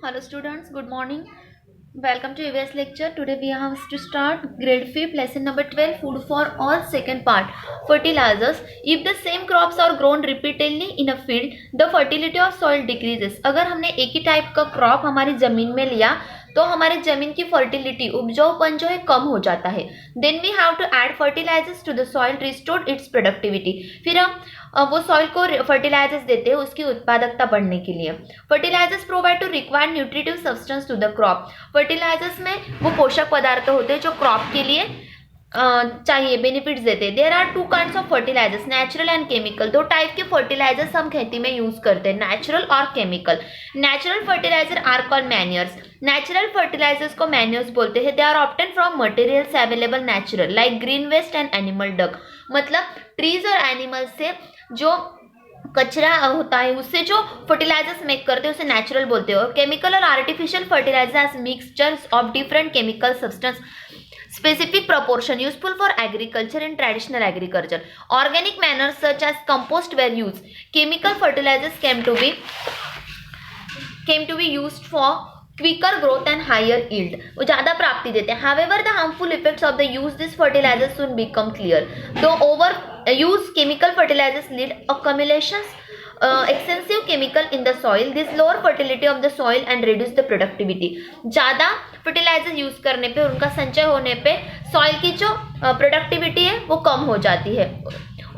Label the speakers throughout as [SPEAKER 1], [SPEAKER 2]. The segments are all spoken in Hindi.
[SPEAKER 1] Hello students, good morning. Welcome to EVS lecture. Today we have to start grade 5 lesson number 12 food for all second part fertilizers. If the same crops are grown repeatedly in a field, the fertility of soil decreases. अगर हमने एक ही टाइप का क्रॉप हमारी जमीन में लिया तो हमारी जमीन की फर्टिलिटी उपजाऊपन जो है कम हो जाता है. Then we have to add fertilisers to the soil restore its productivity. फिर हम वो सॉइल को फर्टिलाइजर्स देते हैं उसकी उत्पादकता बढ़ने के लिए. Fertilisers provide to required nutritive substance to the crop. Fertilisers में वो पोषक पदार्थ होते हैं जो क्रॉप के लिए चाहिए, बेनिफिट्स देते हैं. There are two kinds of fertilisers, natural and chemical. दो टाइप के फर्टिलाइजर्स हम खेती में यूज करते हैं, नेचुरल और chemical. Natural fertiliser are called manures. Natural fertilisers को मैन्योर्स बोलते हैं. They are obtain from materials available natural like green waste and animal dung. मतलब ट्रीज और एनिमल्स से जो कचरा होता है उससे जो फर्टिलाइजर्स मेक करते हैं उसे नेचुरल बोलते हैं. और केमिकल और artificial fertilisers mixtures of different chemical substance specific proportion useful for agriculture and traditional agriculture. Organic manners such as compost were used. Chemical fertilizers came to be used for quicker growth and higher yield. वो ज़्यादा प्राप्ति देते हैं. However, the harmful effects of the use these fertilizers soon become clear. Though overuse chemical fertilizers lead accumulations extensive chemical in the soil. This lower fertility of the soil and reduce the productivity. ज़्यादा फर्टिलाइजर यूज करने पे, उनका संचय होने पे सॉइल की जो प्रोडक्टिविटी है वो कम हो जाती है.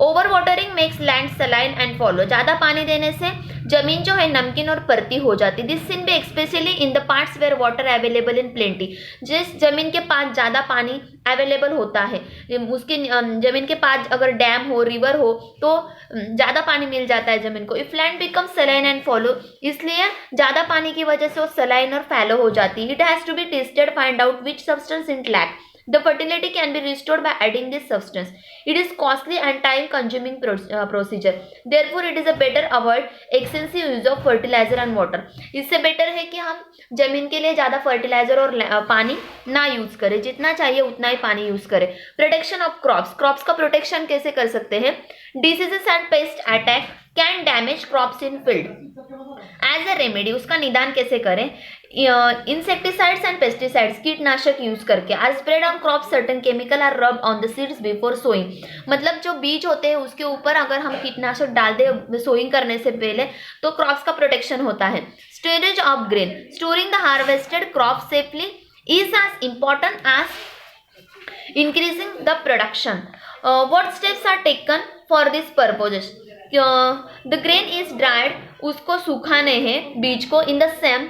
[SPEAKER 1] Over watering makes land saline and follow. ज़्यादा पानी देने से जमीन जो है नमकीन और परती हो जाती. This seen be especially in the parts where water available in plenty. जिस जमीन के पास ज़्यादा पानी अवेलेबल होता है, उसकी जमीन के पास अगर डैम हो, रिवर हो तो ज़्यादा पानी मिल जाता है जमीन को. If land become saline and follow, इसलिए ज़्यादा पानी की वजह से वो सलाइन और फैलो हो जाती है. It has to be tested find out which substance it lack. The fertility can be restored by adding this substance. It is costly and time-consuming procedure. Therefore, it is a better avoid excessive use of fertilizer and water. इससे बेटर है कि हम जमीन के लिए ज़्यादा फर्टिलाइजर और पानी ना यूज करें. जितना चाहिए उतना ही पानी यूज करें. Protection of crops. क्रॉप्स का प्रोटेक्शन कैसे कर सकते हैं? Diseases and pest attack can damage crops in field. As a remedy, उसका निदान कैसे करें? इंसेक्टिसाइड्स एंड पेस्टिसाइड्स, कीटनाशक यूज करके. Or spread on crop certain chemical or rub on the seeds before sowing. मतलब जो बीज होते हैं उसके ऊपर अगर हम कीटनाशक डाल दें सोइंग करने से पहले तो क्रॉप्स का प्रोटेक्शन होता है. Storage of grain. Storing the harvested crop safely is as important as increasing the production. What steps are taken for this purposes? The grain is dried, उसको सुखाने हैं बीज को. इन द सेम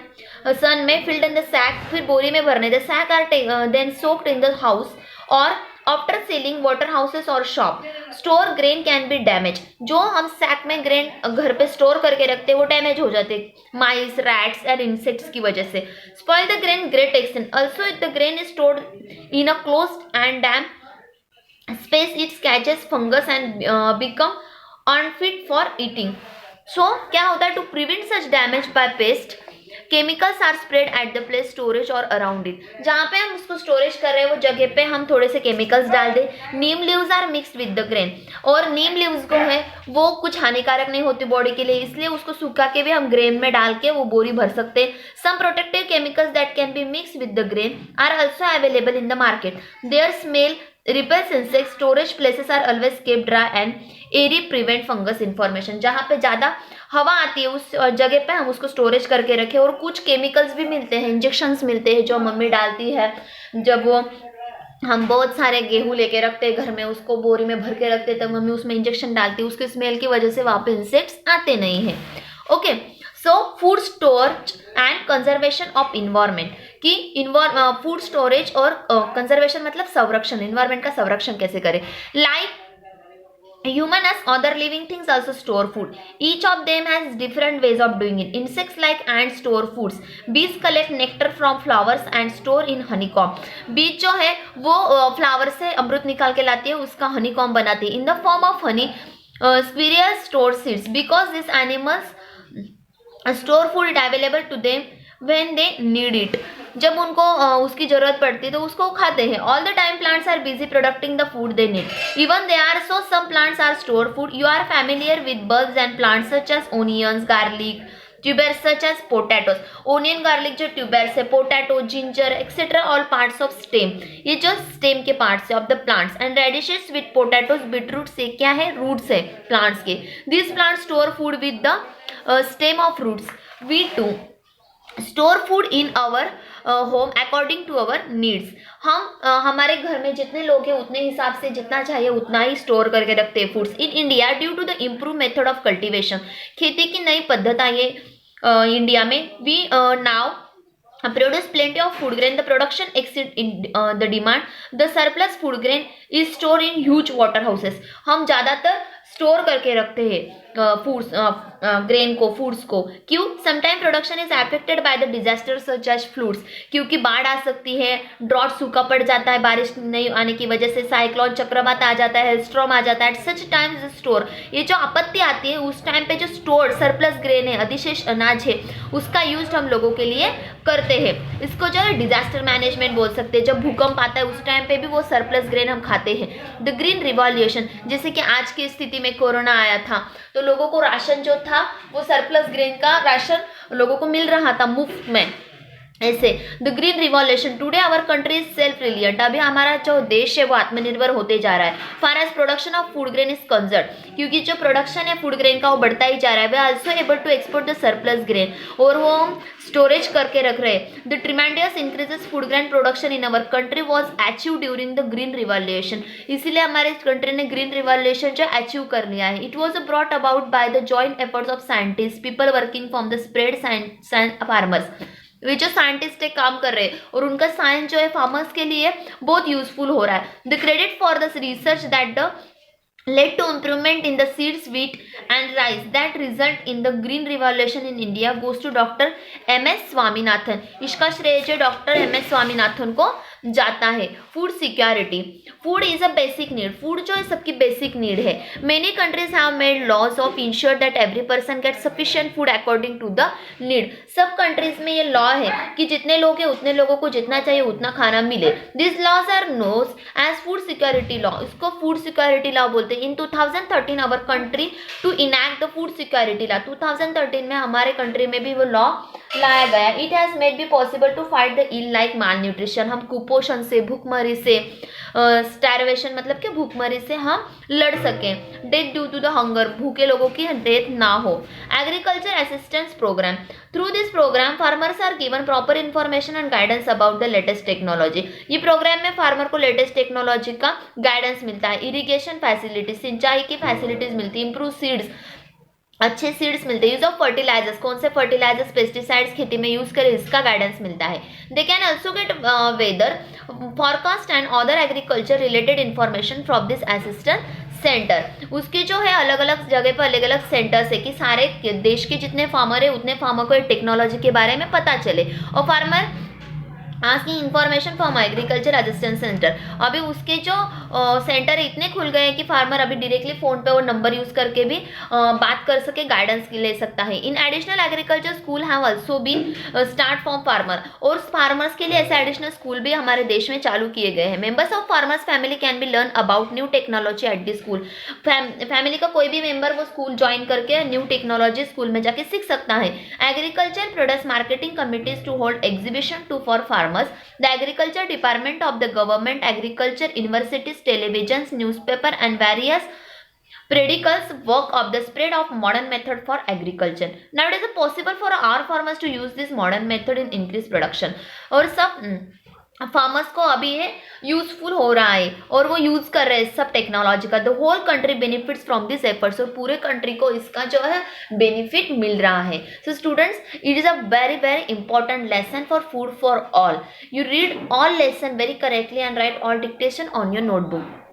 [SPEAKER 1] सन में फिल्ड इन द सैक, फिर बोरी में भरने. The sack are then soaked in the house और आफ्टर सेलिंग वाटर हाउसेस और shop. Store grain can be damage. जो हम सैक में ग्रेन घर पे स्टोर करके रखते हैं वो डैमेज हो जाते हैं माइस, रैट्स एंड इंसेक्ट्स की वजह से. Spoil the grain great extent. Also if the grain is stored in a closed end dam space, it catches fungus and become unfit for eating. So क्या होता है? to prevent such damage by pest, chemicals are spread at the place storage or around it. जहाँ पे हम उसको स्टोरेज कर रहे हैं वो जगह पे हम थोड़े से केमिकल्स डाल दें. Neem leaves are mixed with the grain. और नीम लीव्स को है वो कुछ हानिकारक नहीं होती बॉडी के लिए, इसलिए उसको सुखा के भी हम ग्रेन में डाल के वो बोरी भर सकते हैं. Some protective chemicals that can be mix with the grain are also available in the market. Their smell repels insects. Storage places are always kept dry and airy, prevent fungus information. जहाँ पे ज़्यादा हवा आती है उस जगह पे हम उसको स्टोरेज करके रखें. और कुछ केमिकल्स भी मिलते हैं, इंजेक्शंस मिलते हैं जो मम्मी डालती है. जब वो हम बहुत सारे गेहूँ लेके रखते हैं घर में, उसको बोरी में भर के रखते हैं, तब मम्मी उसमें इंजेक्शन डालती है. उसके स्मेल की वजह से वहाँ पे इंसेक्ट्स आते नहीं हैं. Okay, so food storage and conservation of environment. कि फूड स्टोरेज और कंजर्वेशन मतलब संरक्षण, इन्वायरमेंट का संरक्षण कैसे करें. Like human as other living things also store food. Each of them has different ways of doing it. Insects like ants store foods. Bees collect nectar from flowers and store in honeycomb. बीज जो है वो फ्लावर से अमृत निकाल के लाती है, उसका हनीकॉम बनाती है. In the form of honey, squirrels store seeds because these animals store food available to them when they need it. जब उनको उसकी जरूरत पड़ती है तो उसको खाते हैं. All the time plants are busy producting the food they need. Even they are so some plants are store food. You are familiar with bulbs and plants such as onions, garlic, tubers such as potatoes, onion garlic जो ट्यूबर्स है, potato, ginger etcetera all parts of stem, ये जो स्टेम के पार्ट्स है of the plants, and radishes with potatoes beetroot से क्या है, रूट्स है प्लांट्स के। This plant store food with the stem of roots. We to store food in our home according to our needs. हम हमारे घर में जितने लोग हैं उतने हिसाब से जितना चाहिए उतना ही स्टोर करके रखते हैं foods. In India due to the improve method of cultivation, खेती की नई पद्धत आई है इंडिया में। We now produce plenty of food grain, the production exceed in the demand, the surplus food grain is stored in huge water houses। हम ज़्यादातर स्टोर करके रखते हैं फूड्स ग्रेन को, फूड्स को। क्यों? Sometime production is affected by the disaster such as floods, क्योंकि बाढ़ आ सकती है, ड्रॉट सूखा पड़ जाता है बारिश नहीं आने की वजह से, साइक्लोन चक्रवात आ जाता है, हेलस्टॉर्म आ जाता है। एट सच टाइम्स स्टोर, ये जो आपत्ति आती है उस टाइम पे जो स्टोर सरप्लस ग्रेन है, अधिशेष अनाज है, उसका यूज हम लोगों के लिए करते हैं। इसको जो है डिजास्टर मैनेजमेंट बोल सकते हैं। जब भूकंप आता है उस टाइम पे भी वो सरप्लस ग्रेन हम खाते हैं। द ग्रीन रिवॉल्यूशन, जैसे कि आज की स्थिति में कोरोना आया था तो लोगों को राशन जो था वो सरप्लस ग्रेन का राशन लोगों को मिल रहा था मुफ्त में। ऐसे the green revolution, today our country is self reliant, अभी हमारा जो देश है वो आत्मनिर्भर होते जा रहा है। Far as production of food grain is conserve, क्योंकि जो प्रोडक्शन है फूड ग्रेन का वो बढ़ता ही जा रहा है। We also able to export the surplus grain, और वो हम स्टोरेज करके रख रहे हैं। The tremendous increases food grain production in our country was achieve during the green revolution, इसीलिए हमारे कंट्री ने ग्रीन रिवॉल्यूशन जो अचीव कर लिया है। It was brought about by the joint efforts of scientist, people working from the spread farmers. वे जो साइंटिस्ट है काम कर रहे हैं और उनका साइंस जो है फार्मर्स के लिए बहुत यूजफुल हो रहा है। The credit for the research that the led to improvement in the seeds, wheat and rice that result in the green revolution in India goes to Dr. M.S. Swaminathan. इसका श्रेय जो डॉक्टर M.S. स्वामीनाथन को जाता है। Food security, food is a basic need, food जो है सबकी बेसिक नीड है। Many countries have made laws of insure that every person get sufficient food according to the need. सब कंट्रीज में ये लॉ है कि जितने लोग हैं उतने लोगों को जितना चाहिए उतना खाना मिले। This laws are knows as food security law, इसको फूड सिक्योरिटी लॉ बोलते हैं। In 2013 our country to enact the food security law, 2013 में हमारे कंट्री में भी वो लॉ लाया गया। It has made be possible to fight the ill like malnutrition, हम कुपोषण से, भूखमरी से, स्टारवेशन मतलब कि भूखमरी से हम लड़ सकें। Death due to the hunger, भूखे लोगों की डेथ ना हो। Agriculture assistance program, through this program farmers are given proper information and guidance about the latest technology. ये प्रोग्राम में फार्मर को लेटेस्ट टेक्नोलॉजी का गाइडेंस मिलता है। इरिगेशन फैसिलिटीज, सिंचाई की फैसिलिटीज मिलती है। इंप्रूव सीड्स, अच्छे सीड्स मिलते हैं। यूज ऑफ फर्टिलाइजर्स, कौन से फर्टिलाइजर्स पेस्टिसाइड्स खेती में यूज करें इसका गाइडेंस मिलता है। They can also get weather forecast and other agriculture related information from this assistant centre. उसके जो है अलग अलग जगह पर अलग अलग सेंटर्स है कि सारे देश के जितने फार्मर है उतने फार्मर को टेक्नोलॉजी के बारे में पता चले। और farmer asking information from agriculture assistance centre, अभी उसके जो सेंटर इतने खुल गए हैं कि फार्मर अभी डायरेक्टली फोन पे वो नंबर यूज करके भी बात कर सके, गाइडेंस ले सकता है। In additional agriculture school have also been start for farmer, और फार्मर्स के लिए ऐसे एडिशनल स्कूल भी हमारे देश में चालू किए गए हैं। Members of farmers family can be learn about new technology at the school, family का कोई भी मेंबर वो स्कूल ज्वाइन करके न्यू टेक्नोलॉजी स्कूल में जाके सीख सकता है। Agriculture products marketing committees to hold exhibition to for farmers, the agriculture department of the government, agriculture universities, televisions, newspaper and various periodicals work of the spread of modern method for agriculture. Now it is possible for our farmers to use this modern method in increased production, और सब फार्मर्स को अभी ये यूजफुल हो रहा है और वो यूज कर रहे हैं सब टेक्नोलॉजी का। The whole country benefits from this efforts, और पूरे कंट्री को इसका जो है बेनिफिट मिल रहा है। So students, it is a very very important lesson for food for all. You read all lesson very correctly and right all dictation on your notebook.